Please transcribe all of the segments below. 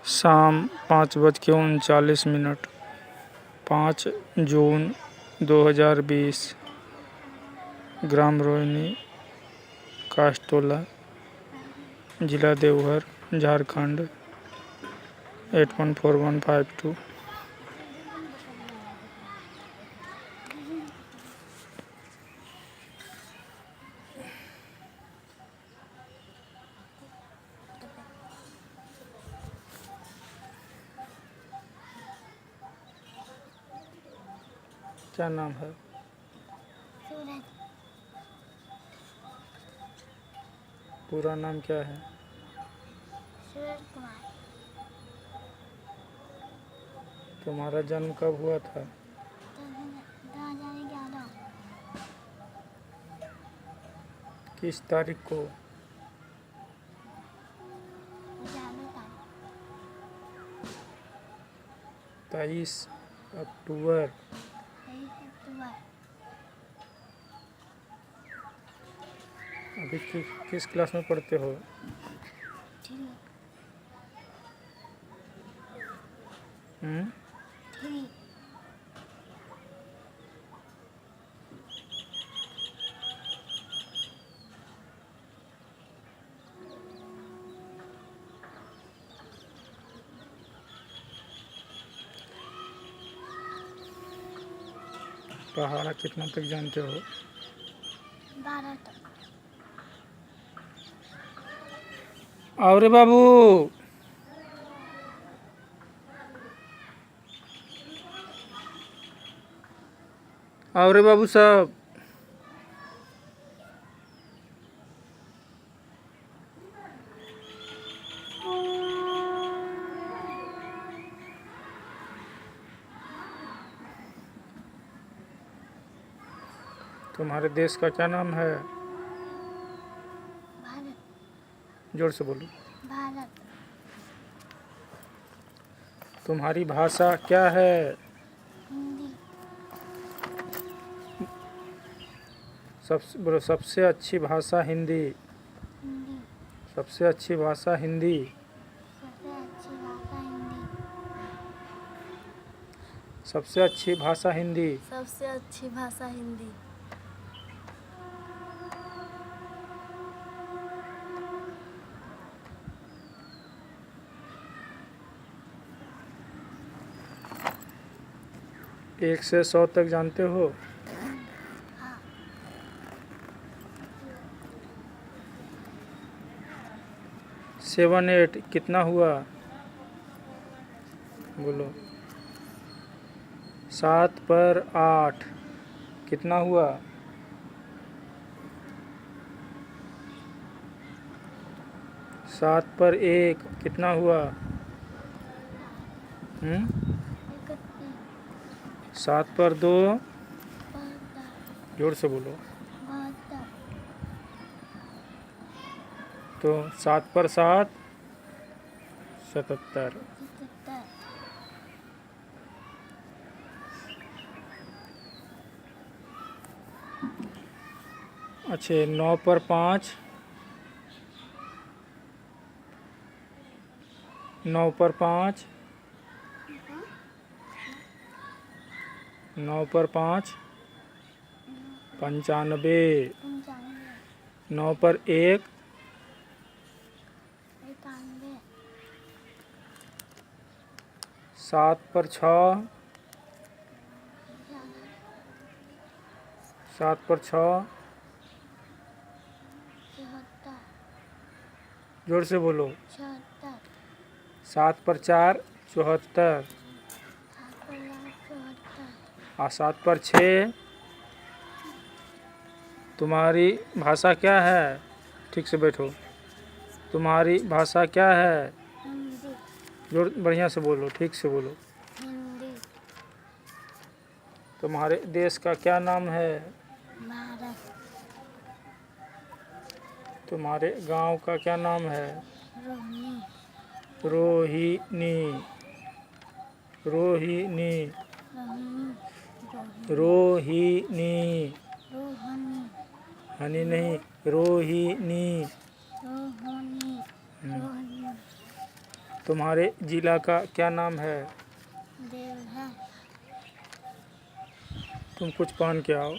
शाम 5:39, 5 जून 2020, ग्राम रोहिणी, कासटोला, जिला देवघर, झारखंड 814152। क्या नाम है? सूरज। पूरा नाम क्या है? सूरज कुमार। तुम्हारा जन्म कब हुआ था? 2011। किस तारीख को? 23 अक्टूबर। 23 अक्टूबर। अभी किस क्लास में पढ़ते हो? थ्री। हम्म? पहाड़ा कितना तक जानते हो? 12 तक। आओ रे बाबू। आओ रे बाबू साहब। तुम्हारे देश का क्या नाम है? भारत। जोर से बोलो। भारत। तुम्हारी भाषा क्या है? हिंदी। सबसे अच्छी भाषा हिंदी। हिंदी। सबसे अच्छी भाषा हिंदी। सबसे अच्छी भाषा हिंदी। सबसे अच्छी भाषा हिंदी। सबसे अच्छी भाषा हिंदी। एक से 100 तक जानते हो? हाँ। 7 8 कितना हुआ? बोलो। 7 पर 8 कितना हुआ? 7 पर 1 कितना हुआ? 7 पर 2 जोर से बोलो। 72। तो 7 पर 7 77। 77। अच्छा 9 पर 5 9 पर 5 9 पर 5 95। 9 पर 1 91। 7 पर 6 7 पर 6 74। जोर से बोलो। 74। 7 पर 4 74। 7 पर 74। और 7 पर 6 तुम्हारी भाषा क्या है? ठीक से बैठो। तुम्हारी भाषा क्या है? हिंदी। जोर बढ़िया से बोलो, ठीक से बोलो। हिंदी। तुम्हारे देश का क्या नाम है? भारत। तुम्हारे गांव का क्या नाम है? रोहिणी। रोहिणी। रोहिणी। रोहिणी। रोहिणी। रोहिणी। हनी नहीं, रोहिणी। रोहिणी। रोहिणी। तुम्हारे जिला का क्या नाम है? देवघर। तुम कुछ पहन के आओ।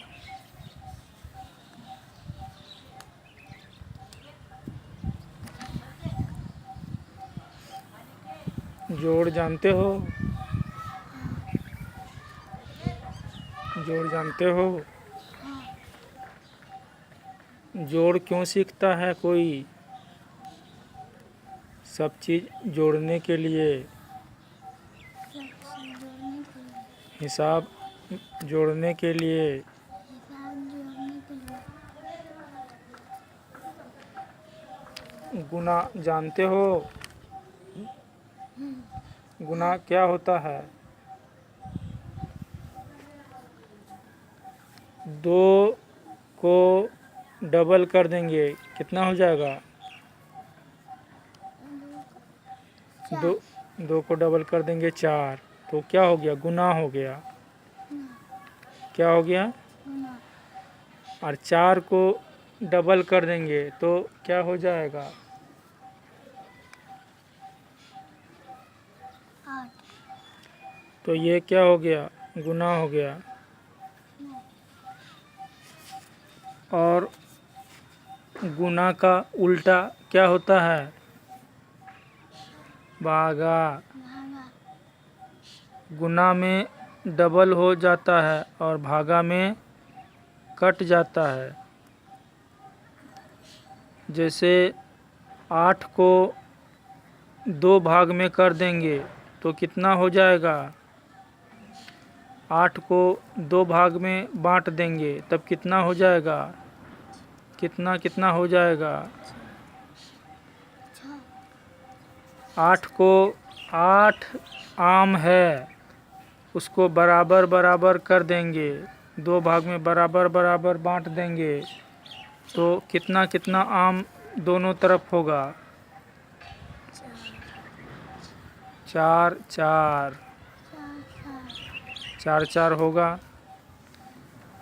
जोड़ जानते हो? जोड़ जानते हो? हाँ। जोड़ क्यों सीखता है कोई? सब चीज़ जोड़ने के लिए। सबसे जोड़ने के लिए। हिसाब जोड़ने के लिए। हिसाब जोड़ने के लिए। गुना जानते हो? गुना क्या होता है? 2 को डबल कर देंगे कितना हो जाएगा? दो 2 को डबल कर देंगे 4, तो क्या हो गया? गुना हो गया। क्या हो गया? गुना। और 4 को डबल कर देंगे तो क्या हो जाएगा? 8। तो ये क्या हो गया? गुना हो गया। और गुना का उल्टा क्या होता है? भागा। भागा। गुना में डबल हो जाता है और भागा में कट जाता है। जैसे 8 को 2 भाग में कर देंगे तो कितना हो जाएगा? 8 को 2 भाग में बांट देंगे तब कितना हो जाएगा? कितना कितना हो जाएगा? 8 को 8 आम है उसको बराबर बराबर कर देंगे, 2 भाग में बराबर बराबर बांट देंगे तो कितना कितना आम दोनों तरफ होगा? 4 4 4 4 होगा।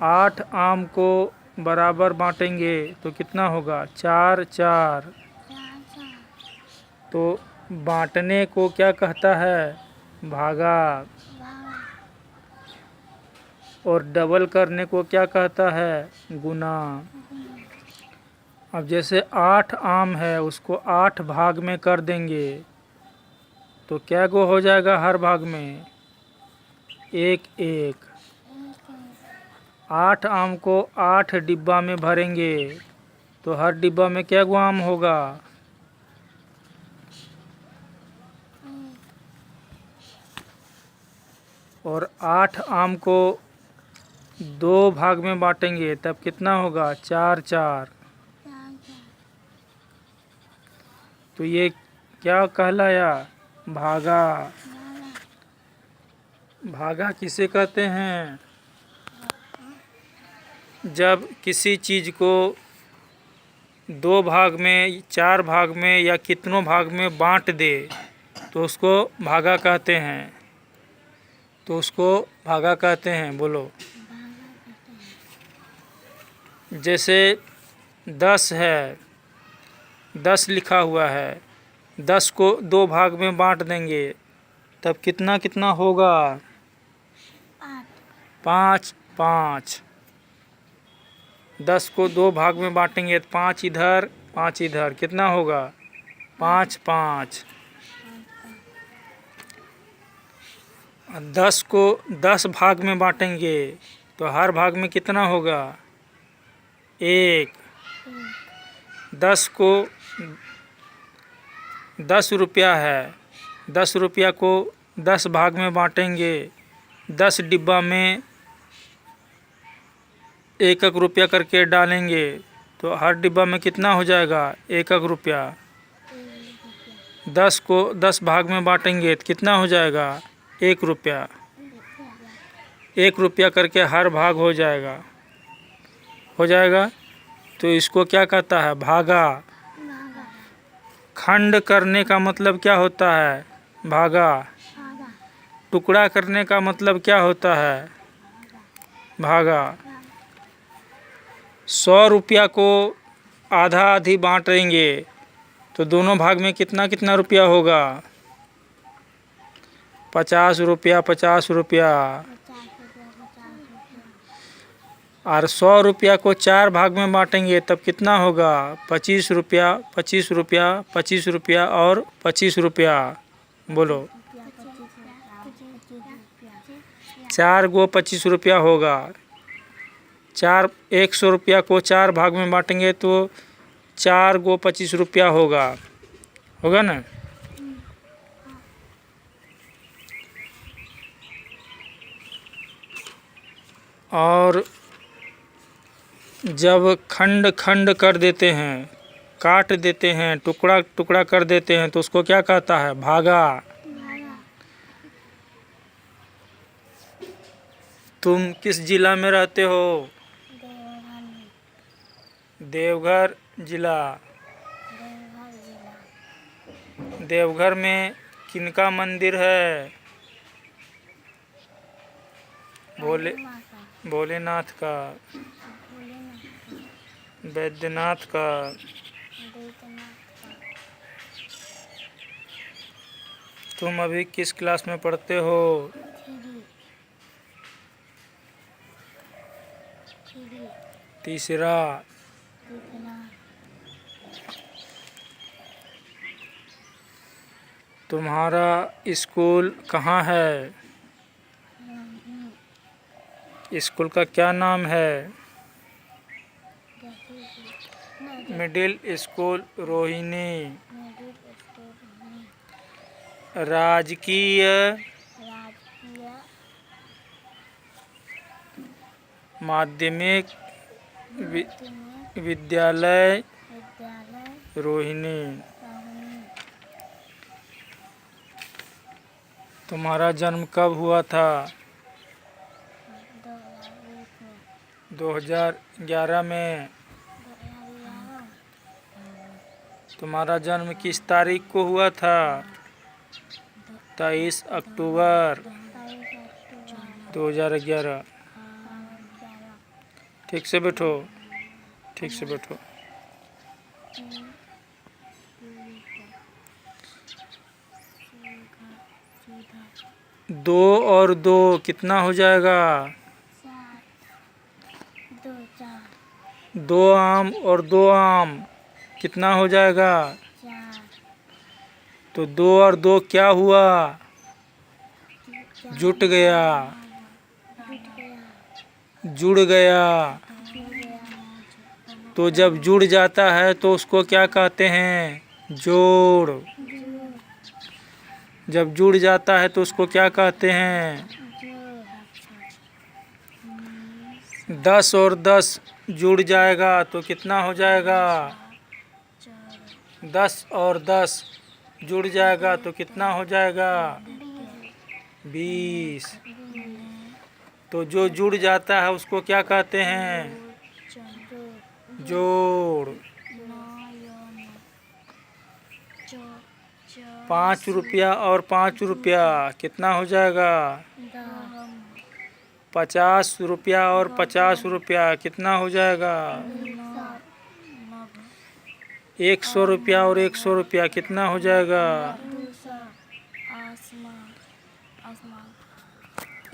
8 आम को बराबर बांटेंगे तो कितना होगा? 4 4। तो बांटने को क्या कहता है? भागा। और डबल करने को क्या कहता है? गुना। अब जैसे 8 आम है उसको 8 भाग में कर देंगे तो क्या गो हो जाएगा हर भाग में? 1 1। 8 आम को 8 डिब्बा में भरेंगे तो हर डिब्बा में क्या गो आम होगा? और 8 आम को 2 भाग में बांटेंगे तब कितना होगा? 4 4। तो ये क्या कहलाया? भागा। भागा किसे कहते हैं? जब किसी चीज़ को 2 भाग में, 4 भाग में या कितनों भाग में बांट दे तो उसको भागा कहते हैं। तो उसको भागा कहते हैं। बोलो। जैसे 10 है, 10 लिखा हुआ है, 10 को 2 भाग में बांट देंगे तब कितना कितना होगा? 5 5। 10 को 2 भाग में बांटेंगे तो 5 इधर 5 इधर कितना होगा? 5 5। 10 को 10 भाग में बांटेंगे तो हर भाग में कितना होगा? 1। 10 को 10 रुपया है, 10 रुपया को 10 भाग में बांटेंगे, 10 डिब्बा में 1 1 रुपया करके डालेंगे तो हर डिब्बा में कितना हो जाएगा? 1 1 रुपया। 10 को 10 भाग में बांटेंगे तो कितना हो जाएगा? 1 रुपया। 1 रुपया करके हर भाग हो जाएगा। तो इसको क्या कहता है? भागा। खंड करने का मतलब क्या होता है? भागा। टुकड़ा करने का मतलब क्या होता है? भागा। 100 रुपया को आधा आधी बांटेंगे तो दोनों भाग में कितना कितना रुपया होगा? 50 रुपया 50 रुपया। 50 रुपया 50 रुपया। और 100 रुपया को 4 भाग में बांटेंगे तब कितना होगा? 25 रुपया 25 रुपया 25 रुपया और 25 रुपया। बोलो। 4 गो 25 रुपया होगा। 100 रुपया को 4 भाग में बांटेंगे तो 4 गो 25 रुपया होगा ना। और जब खंड खंड कर देते हैं, काट देते हैं, टुकड़ा टुकड़ा कर देते हैं तो उसको क्या कहता है? भागा। तुम किस जिला में रहते हो? देवघर जिला। देवघर में किनका मंदिर है? भोलेनाथ का। वैद्यनाथ का। तुम अभी किस क्लास में पढ़ते हो? तीसरा। तुम्हारा स्कूल कहाँ है? स्कूल का क्या नाम है? Middle school Rohini. राजकीय माध्यमिक विद्यालय रोहिणी। तुम्हारा जन्म कब हुआ था? 2011 में। तुम्हारा जन्म किस तारीख को हुआ था? 23 अक्टूबर 2011। ठीक से बैठो, ठीक से बैठो। 2 और 2 कितना हो जाएगा? 2 आम और 2 आम कितना हो जाएगा? तो 2 और 2 क्या हुआ? जुट गया, जुड़ गया। तो जब जुड़ जाता है तो उसको क्या कहते हैं? जोड़। जब जुड़ जाता है तो उसको क्या कहते हैं? 10 और 10 जुड़ जाएगा तो कितना हो जाएगा? 10 और 10 जुड़ जाएगा तो कितना हो जाएगा? 20। तो जो जुड़ जाता है उसको क्या कहते हैं? जोड़। 5 रुपया और 5 रुपया कितना हो जाएगा? 50 रुपया और 50 रुपया कितना हो जाएगा? 100 रुपया और 100 रुपया कितना हो जाएगा?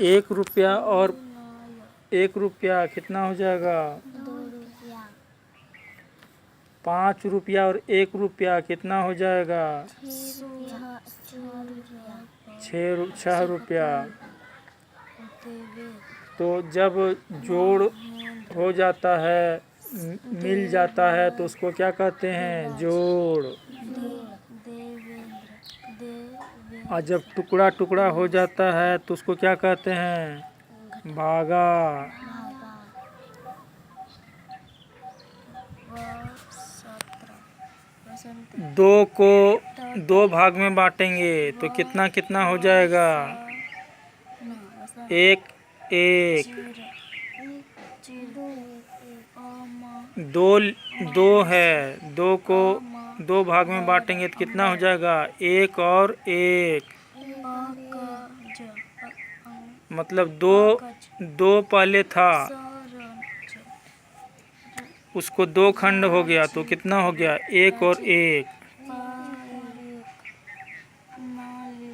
1 रुपया और 1 रुपया कितना हो जाएगा? 5 रुपया और 1 रुपया कितना हो जाएगा? 6 रुपया। तो जब जोड़ हो जाता है, मिल जाता है तो उसको क्या कहते हैं? जोड़। और जब टुकड़ा टुकड़ा हो जाता है तो उसको क्या कहते हैं? भागा। 2 को 2 भाग में बांटेंगे तो कितना कितना हो जाएगा? 1 1। 2 है, 2 को 2 भाग में बांटेंगे तो कितना हो जाएगा? 1 और 1। मतलब 2 पहले था, उसको 2 खंड हो गया तो कितना हो गया? 1 और 1।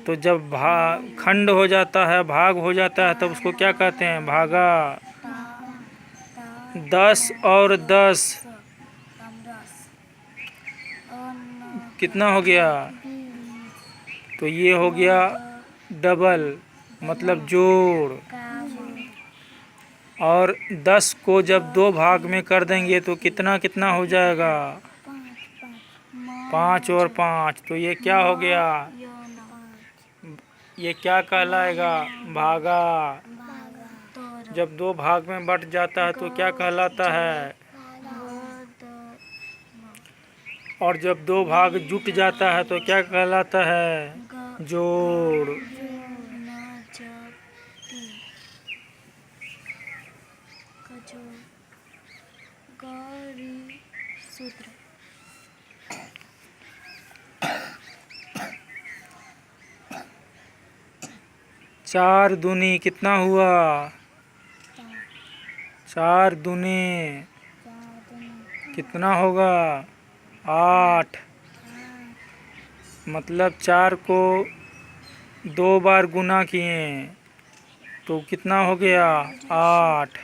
तो जब खंड हो जाता है, भाग हो जाता है, तब उसको क्या कहते हैं? भागा। 10 और 10 कितना हो गया? तो ये हो गया डबल, मतलब जोड़। और 10 को जब 2 भाग में कर देंगे तो कितना कितना हो जाएगा? 5 और 5। तो ये क्या हो गया? ये क्या कहलाएगा? भागा। जब 2 भाग में बट जाता है तो क्या कहलाता है? और जब 2 भाग जुट जाता है तो क्या कहलाता है? जोड़। सूत्र। 4 दूनी कितना हुआ? 4 दूनी कितना होगा? 8। मतलब 4 को 2 बार गुना किए तो कितना हो गया? 8।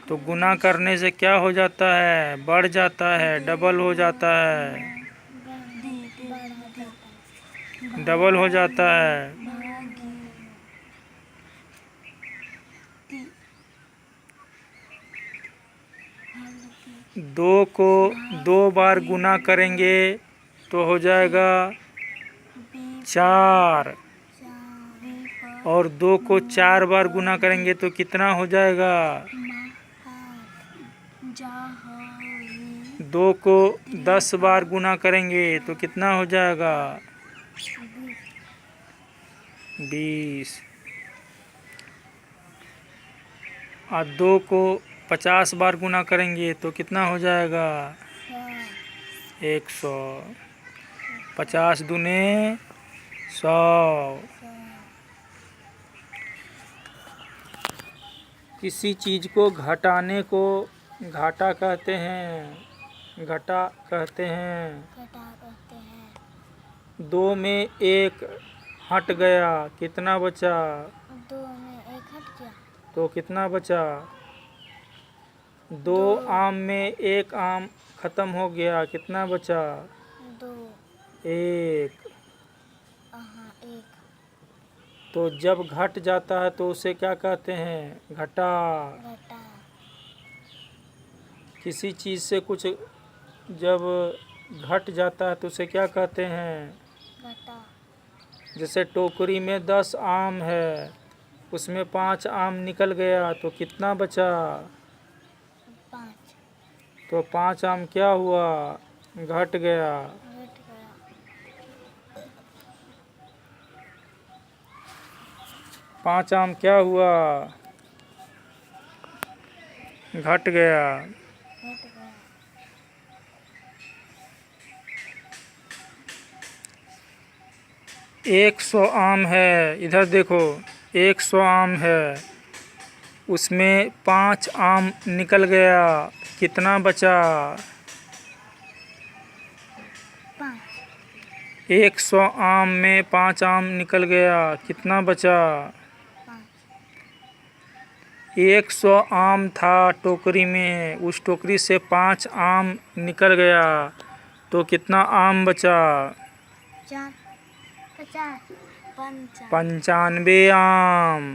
तो गुना करने से क्या हो जाता है? बढ़ जाता है, डबल हो जाता है। डबल हो जाता है। 2 को 2 बार गुना करेंगे तो हो जाएगा 4। और 2 को 4 बार गुना करेंगे तो कितना हो जाएगा? 2 को 10 बार गुना करेंगे तो कितना हो जाएगा? 20। और 2 को 50 बार गुना करेंगे तो कितना हो जाएगा? 100। 50 दूने 100। किसी चीज को घटाने को घाटा कहते हैं। घटा कहते हैं। 2 में 1 हट गया, कितना बचा? 2 में 1 हट गया तो कितना बचा? 2 आम में 1 आम खत्म हो गया, कितना बचा? 2 1। 1। तो जब घट जाता है तो उसे क्या कहते हैं? घटा। किसी चीज से कुछ जब घट जाता है तो उसे क्या कहते हैं? घटा। जैसे टोकरी में 10 आम है, उसमें 5 आम निकल गया तो कितना बचा? 5। तो 5 आम क्या हुआ? घट गया। 5 आम क्या हुआ? घट गया। 100 आम है, इधर देखो, 100 आम है, उसमें 5 आम निकल गया, कितना बचा? 5। 100 आम में 5 आम निकल गया, कितना बचा? 100 आम था टोकरी में, उस टोकरी से 5 आम निकल गया तो कितना आम बचा? 50। 95 आम।